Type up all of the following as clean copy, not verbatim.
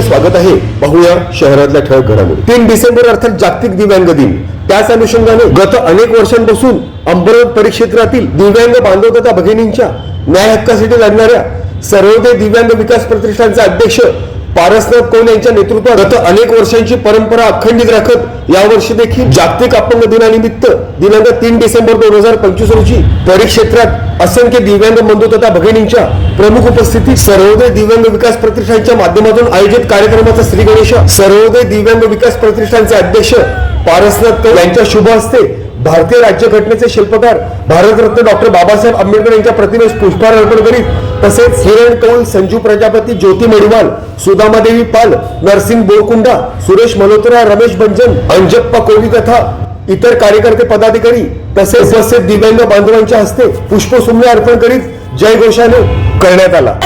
स्वागत आहे। पाहूया शहरातल्या ठळक घडामोडी। 3 डिसेंबर अर्थात जागतिक दिव्यांग दिन। त्याच अनुषंगाने गत अनेक वर्षांपासून अंबरनाथ परिक्षेत्रातील दिव्यांग बांधव तथा भगिनींच्या न्याय हक्कासाठी लढणाऱ्या सर्वोदय दिव्यांग विकास प्रतिष्ठानचे अध्यक्ष पारसनाथ कौल यांच्या नेतृत्वात गत अनेक वर्षांची परंपरा अखंडित राखत यावर्षी देखील जागतिक अपंग दिनानिमित्त दिनांक 3 डिसेंबर 2025 रोजी परिक्षेत्रात असंख्य दिव्यांग बंधू तथा भगिनींच्या प्रमुख उपस्थितीत सर्वोदय दिव्यांग विकास प्रतिष्ठानच्या माध्यमातून आयोजित कार्यक्रमाचा श्री गणेश सर्वोदय दिव्यांग विकास प्रतिष्ठानचे अध्यक्ष पारसनाथ कौल यांच्या शुभ हस्ते भारतीय राज्यघटनेचे शिल्पकार भारतरत्न डॉक्टर बाबासाहेब आंबेडकर यांच्या प्रतिमेस पुष्पहार अर्पण करीत तसेच हिरण कौल, संजू प्रजापती, ज्योती मडिवाल, सुदामादेवी पाल, नरसिंग बोरकुंडा, सुरेश मल्होत्रा, रमेश भंजन, अंजप्पा कोली तथा इतर कार्यकर्ते पदाधिकारी तसेच उपस्थित दिव्यांग बांधवांच्या हस्ते पुष्पसुमने अर्पण करीत जयघोषाने करण्यात आला।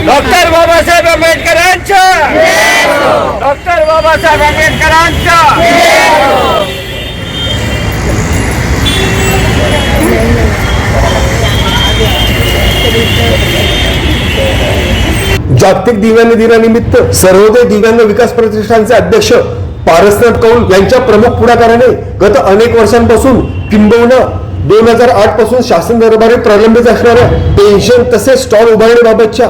डॉक्टर बाबासाहेब आंबेडकरांच्या डॉक्टर बाबासाहेब आंबेडकरांच्या जागतिक दिव्यांग दिनानिमित्त सर्वोदय दिव्यांग विकास प्रतिष्ठानचे अध्यक्ष पारसनाथ कौल यांच्या प्रमुख पुढाकाराने गत अनेक वर्षांपासून किंबहुना 2008 पासून शासन दरबारी प्रलंबित असणाऱ्या पेन्शन तसेच स्टॉल उभारण्याबाबतच्या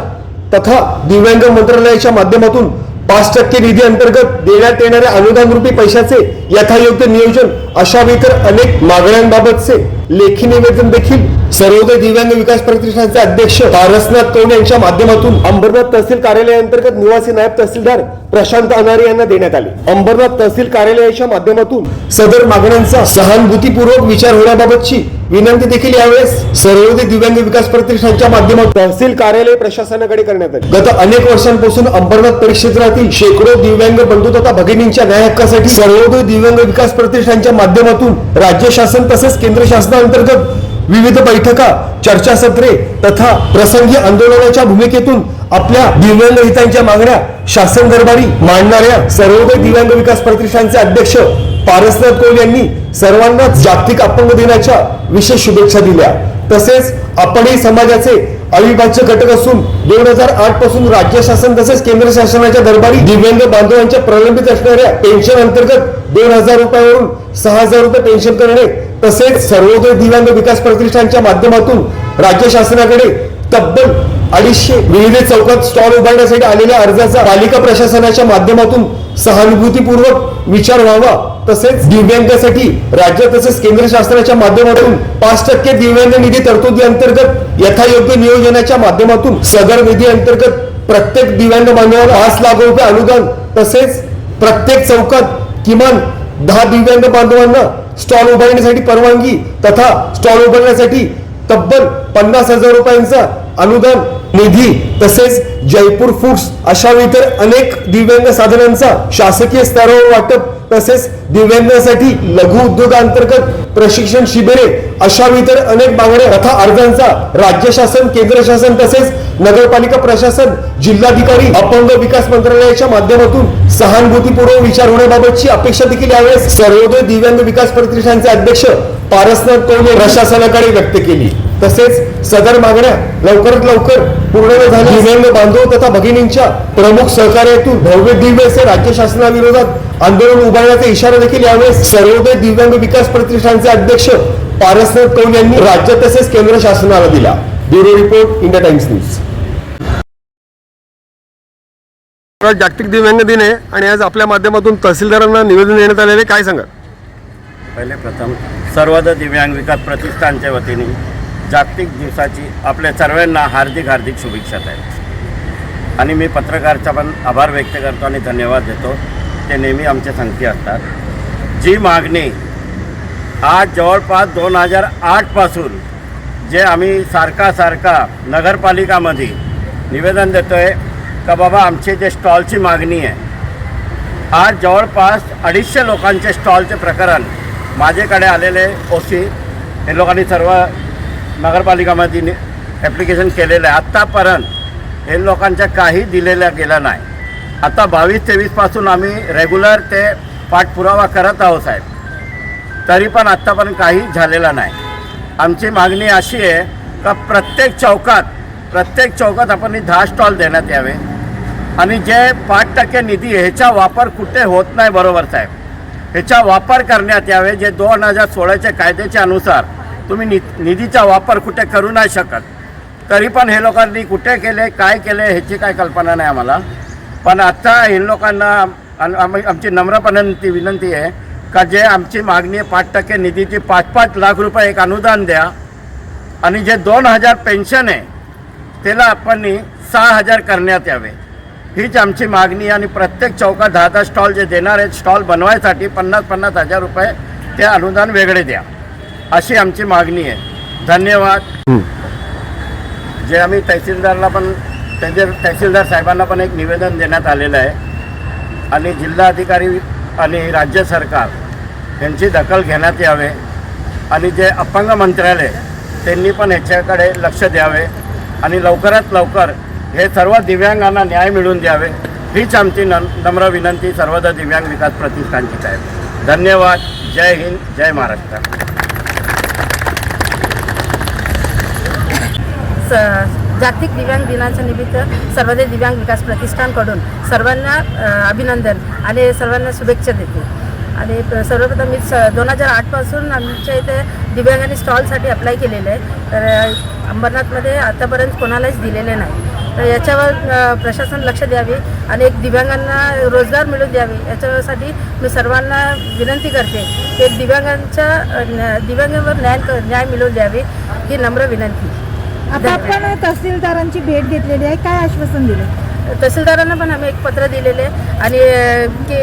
तथा दिव्यांग मंत्रालयाच्या माध्यमातून 5% निधी अंतर्गत देण्यात येणाऱ्या अनुदान रूपी पैशाचे यथायोग्य नियोजन अशा इतर अनेक मागण्यांबाबतचे लेखी निवेदन देखील सर्वोदय दिव्यांग विकास प्रतिष्ठानचे अध्यक्ष पारसनाथ कौल यांच्या माध्यमातून अंबरनाथ तहसील कार्यालयाअंतर्गत निवासी नायब तहसीलदार प्रशांत अनारे यांना देण्यात आले। अंबरनाथ तहसील कार्यालयाच्या माध्यमातून सदर मागण्यांचा सहानुभूतीपूर्वक विचार होण्याबाबतची विनंती देखील यावेळेस सर्वोदय दिव्यांग विकास प्रतिष्ठानच्या माध्यमातून तहसील कार्यालय प्रशासनाकडे करण्यात आली। गत अनेक वर्षांपासून अंबरनाथ परिक्षेत्रातील शेकडो दिव्यांग बंधू तथा भगिनींच्या न्याय हक्कासाठी सर्वोदय दिव्यांग विकास प्रतिष्ठानच्या माध्यमातून राज्य शासन तसेच केंद्र शासनाअंतर्गत विविध बैठका, चर्चासत्रे तथा प्रसंगी आंदोलनाच्या भूमिकेतून आपल्या दिव्यांग हितांच्या मागण्या शासन दरबारी मांडणाऱ्या सर्वोदय दिव्यांग विकास प्रतिष्ठानचे अध्यक्ष पारसनाथ कौल यांनी सर्वांना जागतिक अपंग दिनाच्या विशेष शुभेच्छा दिल्या। तसेच आपणही समाजाचे अविभाज्य घटक असून 2008 पासून राज्य शासन तसेच केंद्र शासनाच्या दरबारी दिव्यांग बांधवांच्या प्रलंबित असणाऱ्या पेन्शन अंतर्गत 2000 रुपयावरून 6000 रुपये पेन्शन करणे तसेच सर्वोदय दिव्यांग विकास प्रतिष्ठानच्या माध्यमातून राज्य शासनाकडे तब्बल 250 विविध चौकात स्टॉल उभारण्यासाठी आलेल्या अर्जाचा पालिका प्रशासनाच्या माध्यमातून सहानुभूतीपूर्वक विचार व्हावा तसेच दिव्यांगासाठी राज्य तसेच केंद्र शासनाच्या माध्यमातून 5% दिव्यांग निधी तरतुदी अंतर्गत यथायोग्य नियोजनाच्या माध्यमातून सदर निधी अंतर्गत प्रत्येक दिव्यांग बांधवाला 5 लाख रुपये अनुदान तसेच प्रत्येक चौकात किमान 10 दिव्यांग बांधवांना स्टॉल उभारण्यासाठी परवानगी तथा स्टॉल उभारण्यासाठी तब्बल 50,000 रुपयांचा अनुदान निधी तसेच जयपूर फूड्स अशा इतर अनेक दिव्यांग साधनांचा शासकीय स्तरावर वाटप तसेच दिव्यांगांसाठी लघु उद्योगांतर्गत प्रशिक्षण शिबिरे अशा इतर अनेक मागण्या तथा अर्जांचा राज्य शासन, केंद्र शासन तसेच नगरपालिका प्रशासन, जिल्हाधिकारी, अपंग विकास मंत्रालयाच्या माध्यमातून सहानुभूतीपूर्वक विचार होण्याबाबतची अपेक्षा देखील यावेळेस सर्वोदय दिव्यांग विकास प्रतिष्ठानचे अध्यक्ष पारसनाथ कौल प्रशासनाकडे व्यक्त केली। तसेच सदर मागण्या लवकरात लवकर पूर्ण झाल्या दिव्यांग बांधव तथा भगिनींच्या प्रमुख सहकार्यातून भव्य दिव्य असे राज्य शासनाविरोधात आंदोलन उभारण्याचा इशारा देखील यावेळेस सर्वोदय दिव्यांग विकास प्रतिष्ठानचे अध्यक्ष पारसनाथ कौल यांनी राज्य तसेच केंद्र शासनाला दिला। Bureau report, India times news. जागतिक दिव्यांग दिन आहे आणि आज आपल्या माध्यमातून तहसीलदारांना निवेदन देण्यात आलेले, काय सांगा? पहिले प्रथम सर्वोदय दिव्यांग विकास प्रतिष्ठानच्या वतीने जागतिक दिवसाची आपल्या सर्वांना हार्दिक शुभेच्छा आहेत आणि मी पत्रकारचा पण आभार व्यक्त करतो आणि धन्यवाद देतो। ते नेहमी आमच्या संगती असतात। जी मागणी आज जवळपास 2008 पासून जे आम्ही सारखा नगरपालिकामध्ये निवेदन देतो आहे का बाबा आमचे जे स्टॉलची मागणी आहे, आज जवळपास 250 लोकांचे स्टॉलचे प्रकरण माझ्याकडे आलेले ओसी हे लोकांनी सर्व नगरपालिकामध्ये ॲप्लिकेशन केलेलं आहे। आत्तापर्यंत हे लोकांच्या काही दिलेल्या गेला नाही। आता 22-23 पासून आम्ही रेग्युलर ते पाठपुरावा करत आहोत साहेब, तरी पण आत्तापर्यंत काही झालेला नाही। आमची मागणी अशी आहे का प्रत्येक चौकात आपण 10 स्टॉल देण्यात यावे आणि जे 5% निधी ह्याचा वापर कुठे होत नाही, बरोबर साहेब, ह्याचा वापर करण्यात यावे. जे 2016च्या कायद्याच्या अनुसार तुम्ही निधीचा वापर कुठे करू नाही शकत, तरी पण हे लोकांनी कुठे केले, काय केले ह्याची काय कल्पना नाही आम्हाला. पण आता हे लोकांना आमची नम्रपणे विनंती आहे का जे आमची मागणी आहे 5% निधीची 5-5 लाख रुपये एक अनुदान द्या आणि जे 2000 पेन्शन आहे त्याला आपण 6000 करण्यात यावे. हीच आमची मागणी. आणि प्रत्येक चौकात 10 स्टॉल जे देणार आहेत, स्टॉल बनवायसाठी 50-50 हजार रुपये ते अनुदान वेगळे द्या, अशी आमची मागणी आहे. धन्यवाद. जे आम्ही तहसीलदारला पण तहसीलदार साहेबांना पण एक निवेदन देण्यात आलेलं आहे आणि जिल्हाधिकारी आणि राज्य सरकार यांची दखल घेण्यात यावे आणि जे अपंग मंत्रालय त्यांनी पण ह्याच्याकडे लक्ष द्यावे आणि लवकरात लवकर हे सर्व दिव्यांगांना न्याय मिळवून द्यावे. हीच आमची नम्र विनंती सर्वोदय दिव्यांग विकास प्रतिष्ठानची आहे. धन्यवाद. जय हिंद, जय महाराष्ट्र. जागतिक दिव्यांग दिनाच्या निमित्त सर्वोदय दिव्यांग विकास प्रतिष्ठानकडून सर्वांना अभिनंदन आणि सर्वांना शुभेच्छा देते. आणि सर्वप्रथम मी 2008 पासून आमच्या इथे दिव्यांगांनी स्टॉलसाठी अप्लाय केलेलं आहे. तर अंबरनाथमध्ये आतापर्यंत कोणालाच दिलेले नाही. तर याच्यावर प्रशासन लक्ष द्यावे आणि एक दिव्यांगांना रोजगार मिळवून द्यावे याच्यासाठी मी सर्वांना विनंती करते की एक दिव्यांगांवर न्याय मिळवून द्यावे ही नम्र विनंती. आता आपण तहसीलदारांची भेट घेतलेली आहे, काय आश्वासन दिले? तहसीलदारांना पण आम्ही एक पत्र दिलेले आणि की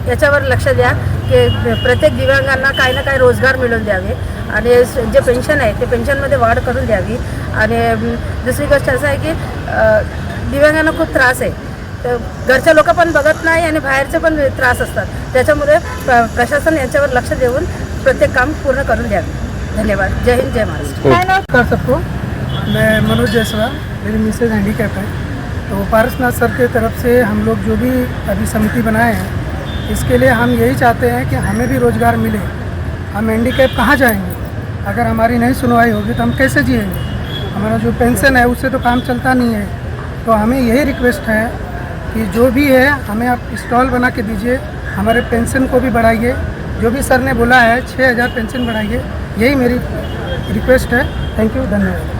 याच्यावर लक्ष द्या की प्रत्येक दिव्यांगांना काही ना काही रोजगार मिळवून द्यावे आणि जे पेन्शन आहे ते पेन्शनमध्ये वाढ करून द्यावी. आणि दुसरी गोष्ट असं आहे की दिव्यांगांना खूप त्रास आहे, तर घरचे लोक पण बघत नाही आणि बाहेरचे पण त्रास असतात. त्याच्यामुळे प्रशासन याच्यावर लक्ष देऊन प्रत्येक काम पूर्ण करून द्यावे. धन्यवाद. जय हिंद, जय महाराष्ट्र. काय नाव? कर सबको. मैं मनोज जायसवाल, मेरी मिसेज हैंडीकैप है, तो पारसनाथ सर के तरफ से हम लोग जो भी अभी समिति बनाए हैं इसके लिए हम यही चाहते हैं कि हमें भी रोज़गार मिले. हम हैंडीकैप कहाँ जाएंगे? अगर हमारी नहीं सुनवाई होगी तो हम कैसे जिएंगे? हमारा जो पेंशन है उससे तो काम चलता नहीं है. तो हमें यही रिक्वेस्ट है कि जो भी है हमें आप स्टॉल बना के दीजिए, हमारे पेंशन को भी बढ़ाइए. जो भी सर ने बोला है 6000 पेंशन बढ़ाइए, यही मेरी रिक्वेस्ट है. थैंक यू, धन्यवाद.